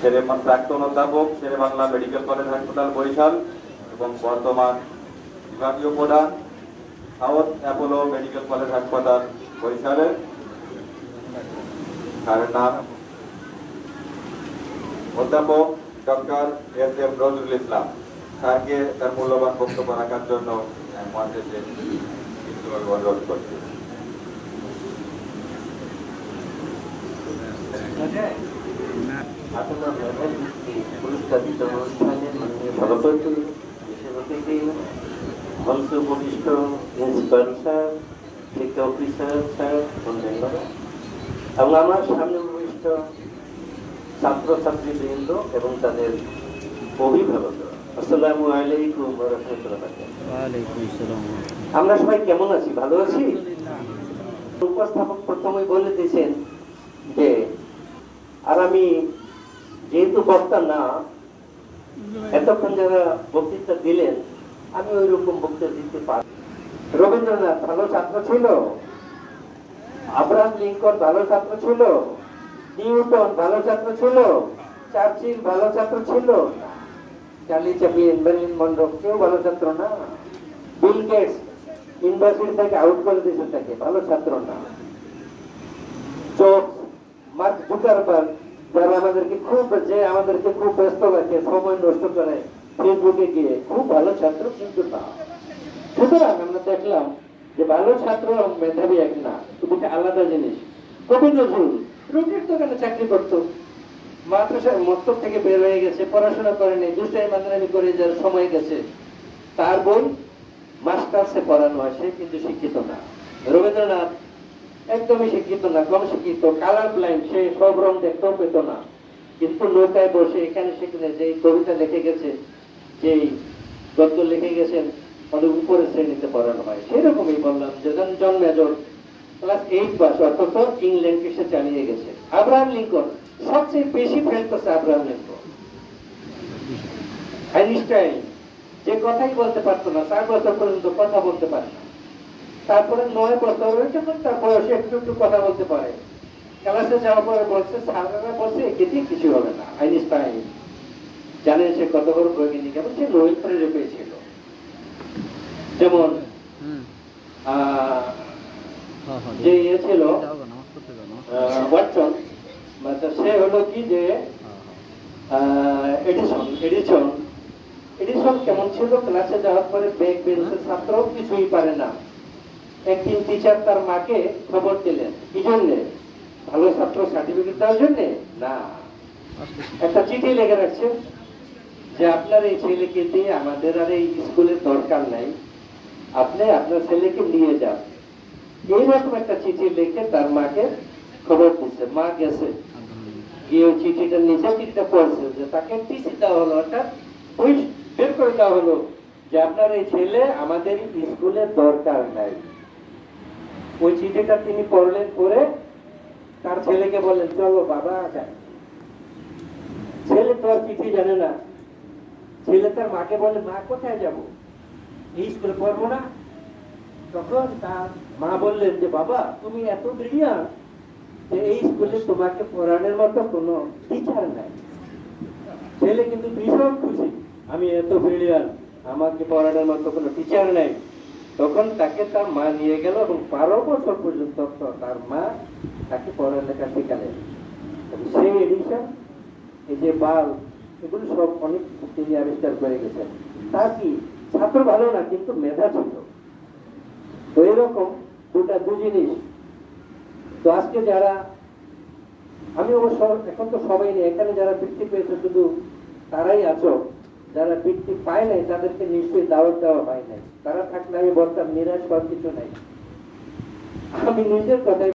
প্রাক্তন অধ্যাপক শেরে Bangla medical college হাসপাতাল বরিশাল এবং বর্তমান বিভাগীয় প্রধান সাউথ অ্যাপোলো মেডিকেল কলেজ হাসপাতাল বরিশালের তার নাম অধ্যাপক ডক্টর এস.এম. নজরুল ইসলাম স্যারকে তার মূল্যবান বক্তব্য রাখার জন্য মঞ্চে অনুরোধ করছি। এবং আমার সামনে উপবিষ্ট ছাত্রছাত্রীবৃন্দ এবং তাদের অভিভাবকরা, আসসালামু আলাইকুম ওয়া রাহমাতুল্লাহ। আমরা সবাই কেমন আছি? ভালো আছি। উপস্থাপক প্রথমেই বলে দিয়েছেন যে, আর আমি যেহেতু বক্তা না, এতক্ষণ যারা বক্তৃতা দিলেন আমি ওই রকম বক্তৃতা দিতে পারি। রবীন্দ্রনাথ ভালো ছাত্র ছিল, আব্রাহাম লিঙ্কন ভালো ছাত্র ছিল, নিউটন ভালো ছাত্র ছিল, চার্চিল ভালো ছাত্র ছিল, চার্লি চ্যাপলিন, মেরিলিন মনরো কেউ ভালো ছাত্র না। বিল গেটস ইউনিভার্সিটি থেকে আউট করে দিয়েছে, তাকে ভালো ছাত্র না। জবস, মার্ক জুকারবার্গ যারা আমাদেরকে খুব ব্যস্ত রাখে, সময় নষ্ট করে ফেসবুকে গিয়ে, খুব ভালো ছাত্র কিন্তু না। সুতরাং আমরা দেখলাম যে ভালো ছাত্র এবং মেধাবী এক না, দুটো আলাদা জিনিস। কবি নজরুল রুটির দোকানে চাকরি করতো, মাদ্রাসার মস্তক থেকে বের হয়ে গেছে, পড়াশোনা করেনি, দুষ্টাই মাদ্রামি করে যার সময় গেছে। তার বই মাস্টার্সে পড়ানো হয়, সে কিন্তু শিক্ষিত না। রবীন্দ্রনাথ একদমই শিক্ষিত না, কম শিক্ষিত, কালার ব্লাইন্ড, সে সব রং দেখতেও পেত না, কিন্তু নৌকায় বসে এখানে সেখানে যে কবিতা লিখে গেছে, যেই গদ্য লিখে গেছেন, অনেক উপরের শ্রেণীতে পড়ানো হয়। সেরকমই বললাম যে জন মেজর ক্লাস 8 পাস, অথচ ইংল্যান্ডকে সে চালিয়ে গেছে। আব্রাহাম লিঙ্কন সবচেয়ে বেশি ফেল করছে। আব্রাহাম লিঙ্কন, আইনস্টাইন যে কথাই বলতে পারতো না, 4 বছর পর্যন্ত কথা বলতে পারে না, তারপরে 9 বছর যখন তার বয়সে একটু একটু কথা বলতে পারে, ক্লাসে যাওয়ার পরে বলছে, স্যাররা বলছে একে দিয়ে কিছু হবে না। আইনস্টাইন জানেন সে কত বড় বৈজ্ঞানিক, এবং সে নোবেল প্রাইজ পেয়েছিল। যেমন যে ইয়ে ছিল ওয়াটসন, সে হলো কি যে এডিসন কেমন ছিল? ক্লাসে যাওয়ার পরে ব্যাক বেঞ্চের ছাত্র কিছুই পারে না। একদিন টিচার তার মাকে খবর দিলেন, কি জন্যে? ভালো ছাত্র সার্টিফিকেট দেওয়ার জন্যে না, একটা চিঠি লেগে রাখছে যে আপনার এই ছেলেকে দিয়ে আমাদের আর এই স্কুলের দরকার নাই, আপনি আপনার ছেলেকে নিয়ে যান। এইরকম একটা চিঠি লিখে তার মাকে খবর দিচ্ছে। মা গেছে, গিয়ে চিঠিটা নিচে চিঠিটা পড়ছে যে তাকে টিসি দেওয়া হলো, অর্থাৎ ওই বের করে দেওয়া হলো যে আপনার এই ছেলে আমাদের স্কুলে দরকার নাই। ওই চিঠিটা তিনি পড়লেন, পড়ে তার ছেলেকে বললেন চলো বাবা যায়। ছেলে তো আর চিঠি জানে না। ছেলে তার মাকে বলে, মা কোথায় যাব, এই স্কুলে পড়বো না। তখন তার মা বললেন যে বাবা তুমি এত ব্রিলিয়ান্ট যে এই স্কুলে তোমাকে পড়ানোর মতো কোনো টিচার নাই। ছেলে কিন্তু ভীষণ খুশি, আমি এত ব্রিলিয়ান্ট, আমাকে পড়ানোর মতো কোনো টিচার নাই। তখন তাকে তার মা নিয়ে গেল এবং 12 বছর পর্যন্ত তার মা তাকে পড়ালেখা শেখালেন। সেই এডিশন, এই যে বাল্ব, এগুলো সব অনেক তিনি আবিষ্কার করে গেছেন। তা কি ছাত্র ভালো না, কিন্তু মেধা ছিল। তো এরকম দু জিনিস। তো আজকে যারা, আমি অবশ্য এখন তো সবাই নেই, এখানে যারা বৃত্তি পেয়েছে শুধু তারাই আছো, যারা বৃত্তি পায় নাই তাদেরকে নিশ্চয়ই দাওয়াত দেওয়া হয় নাই। তারা থাকলে আমি বলতাম নিরাশ হওয়ার কিছু নাই। আমি নিজের কথাই